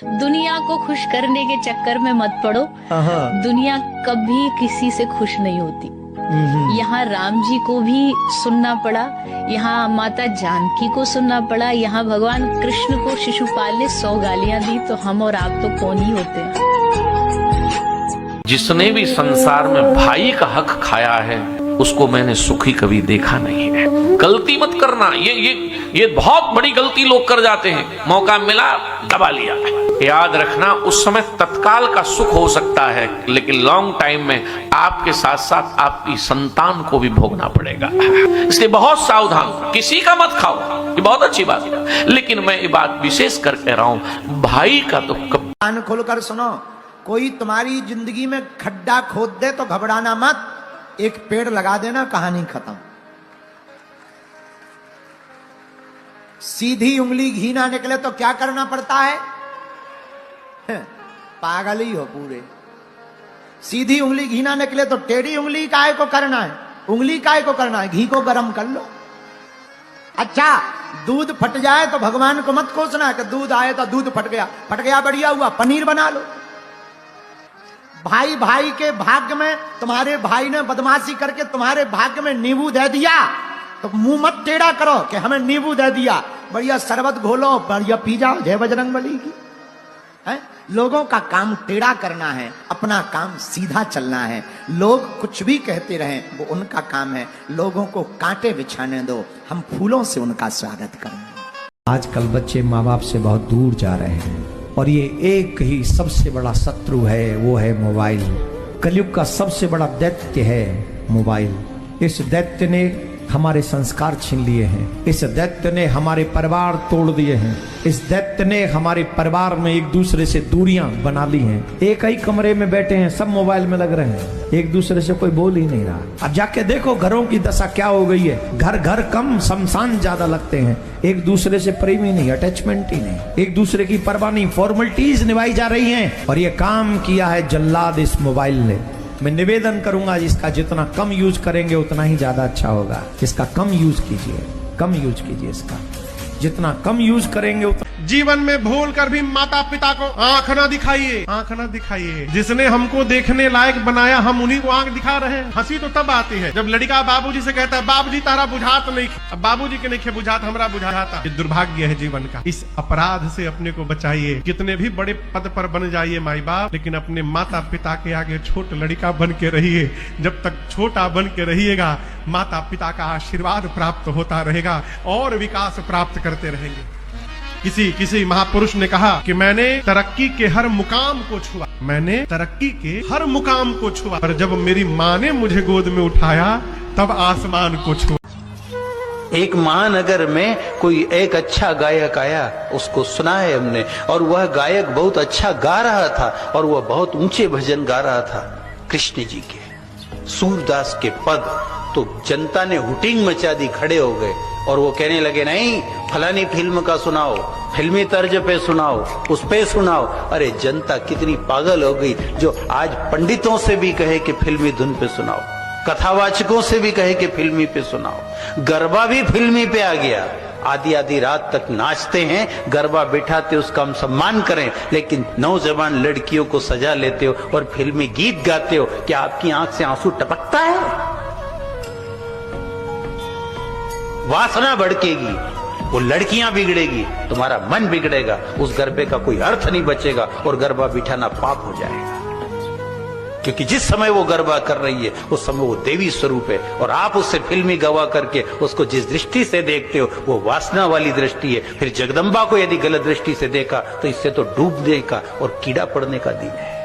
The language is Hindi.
दुनिया को खुश करने के चक्कर में मत पड़ो। दुनिया कभी किसी से खुश नहीं होती। यहाँ राम जी को भी सुनना पड़ा, यहाँ माता जानकी को सुनना पड़ा, यहाँ भगवान कृष्ण को शिशुपाल ने 100 गालियां दी, तो हम और आप तो कौन ही होते हैं। जिसने भी संसार में भाई का हक खाया है उसको मैंने सुखी कभी देखा नहीं है। गलती मत करना, ये बहुत बड़ी गलती लोग कर जाते हैं। मौका मिला दबा लिया। याद रखना, उस समय तत्काल का सुख हो सकता है, लेकिन लॉन्ग टाइम में आपके साथ साथ आपकी संतान को भी भोगना पड़ेगा। इसलिए बहुत सावधान, किसी का मत खाओ, ये बहुत अच्छी बात है, लेकिन मैं ये बात विशेष कर कह रहा हूं, भाई का तो कान खोलकर सुनो। कोई तुम्हारी जिंदगी में खड्डा खोद दे तो घबराना मत, एक पेड़ लगा देना, कहानी खत्म। सीधी उंगली घी ना निकले तो क्या करना पड़ता है? पागल ही हो पूरे। सीधी उंगली घी ना निकले तो टेढ़ी उंगली काहे को करना है? उंगली काहे को करना है? घी को गर्म कर लो। अच्छा, दूध फट जाए तो भगवान को मत कोसना कि दूध आए तो दूध फट गया बढ़िया हुआ, पनीर बना लो। भाई भाई के भाग्य में, तुम्हारे भाई ने बदमाशी करके तुम्हारे भाग्य में नींबू दे दिया तो मुंह मत टेढ़ा करो कि हमें नींबू दे दिया, बढ़िया शरबत घोलो, बढ़िया पी जाओ, जय बजरंगबली की। लोगों का काम टेढ़ा करना है, अपना काम सीधा चलना है। लोग कुछ भी कहते रहें, वो उनका काम है। लोगों को कांटे बिछाने दो, हम फूलों से उनका स्वागत करेंगे। आजकल बच्चे माँ बाप से बहुत दूर जा रहे हैं और ये एक ही सबसे बड़ा शत्रु है, वो है मोबाइल। कलयुग का सबसे बड़ा दैत्य है मोबाइल। इस दैत्य ने हमारे संस्कार छीन लिए हैं, इस दैत्य ने हमारे परिवार तोड़ दिए हैं, इस दैत्य ने हमारे परिवार में एक दूसरे से दूरियां बना ली हैं। एक ही कमरे में बैठे हैं, सब मोबाइल में लग रहे हैं, एक दूसरे से कोई बोल ही नहीं रहा। अब जाके देखो घरों की दशा क्या हो गई है। घर घर कम, शमशान ज्यादा लगते हैं। एक दूसरे से प्रेम ही नहीं, अटैचमेंट ही नहीं, एक दूसरे की परवाह नहीं, फॉर्मेलिटीज निभाई जा रही हैं। और ये काम किया है जल्लाद इस मोबाइल ने। मैं निवेदन करूंगा, इसका जितना कम यूज करेंगे उतना ही ज्यादा अच्छा होगा। इसका कम यूज कीजिए, कम यूज कीजिए इसका, जितना कम यूज करेंगे उतना। जीवन में भूल कर भी माता पिता को आंख ना दिखाइए, आंख ना दिखाइए। जिसने हमको देखने लायक बनाया, हम उन्हीं को आंख दिखा रहे हैं। हंसी तो तब आती है जब लड़का बाबूजी से कहता है, बाबूजी तारा बुझात नहीं। अब बाबूजी के नहीं बुझात, हमरा बुझाता। ये दुर्भाग्य है जीवन का। इस अपराध से अपने को बचाइए। कितने भी बड़े पद पर बन जाइए माई बाप, लेकिन अपने माता पिता के आगे छोट लड़का बन के रहिए। जब तक छोटा बन के रहिएगा, माता पिता का आशीर्वाद प्राप्त होता रहेगा और विकास प्राप्त करते रहेंगे। किसी महापुरुष ने कहा कि मैंने तरक्की के हर मुकाम को छुआ, मैंने तरक्की के हर मुकाम को छुआ, पर जब मेरी माँ ने मुझे गोद में उठाया तब आसमान को छुआ। एक महानगर में कोई एक अच्छा गायक आया, उसको सुना है हमने, और वह गायक बहुत अच्छा गा रहा था और वह बहुत ऊंचे भजन गा रहा था कृष्ण जी के, सूरदास के पद। तो जनता ने हुटिंग मचा दी, खड़े हो गए और वो कहने लगे, नहीं फलानी फिल्म का सुनाओ, फिल्मी तर्ज पे सुनाओ, उस पे सुनाओ। अरे जनता कितनी पागल हो गई जो आज पंडितों से भी कहे कि फिल्मी धुन पे सुनाओ, कथावाचकों से भी कहे कि फिल्मी पे सुनाओ। गरबा भी फिल्मी पे आ गया, आधी आधी रात तक नाचते हैं, गरबा बिठाते, उसका हम सम्मान करें, लेकिन नौजवान लड़कियों को सजा लेते हो और फिल्मी गीत गाते हो। क्या आपकी आंख से आंसू टपकता है? वासना भड़केगी, वो लड़कियां बिगड़ेगी, तुम्हारा मन बिगड़ेगा, उस गरबे का कोई अर्थ नहीं बचेगा और गरबा बिठाना पाप हो जाएगा। क्योंकि जिस समय वो गरबा कर रही है उस समय वो देवी स्वरूप है, और आप उससे फिल्मी गवा करके उसको जिस दृष्टि से देखते हो वो वासना वाली दृष्टि है। फिर जगदम्बा को यदि गलत दृष्टि से देखा तो इससे तो डूबने का और कीड़ा पड़ने का दिन है।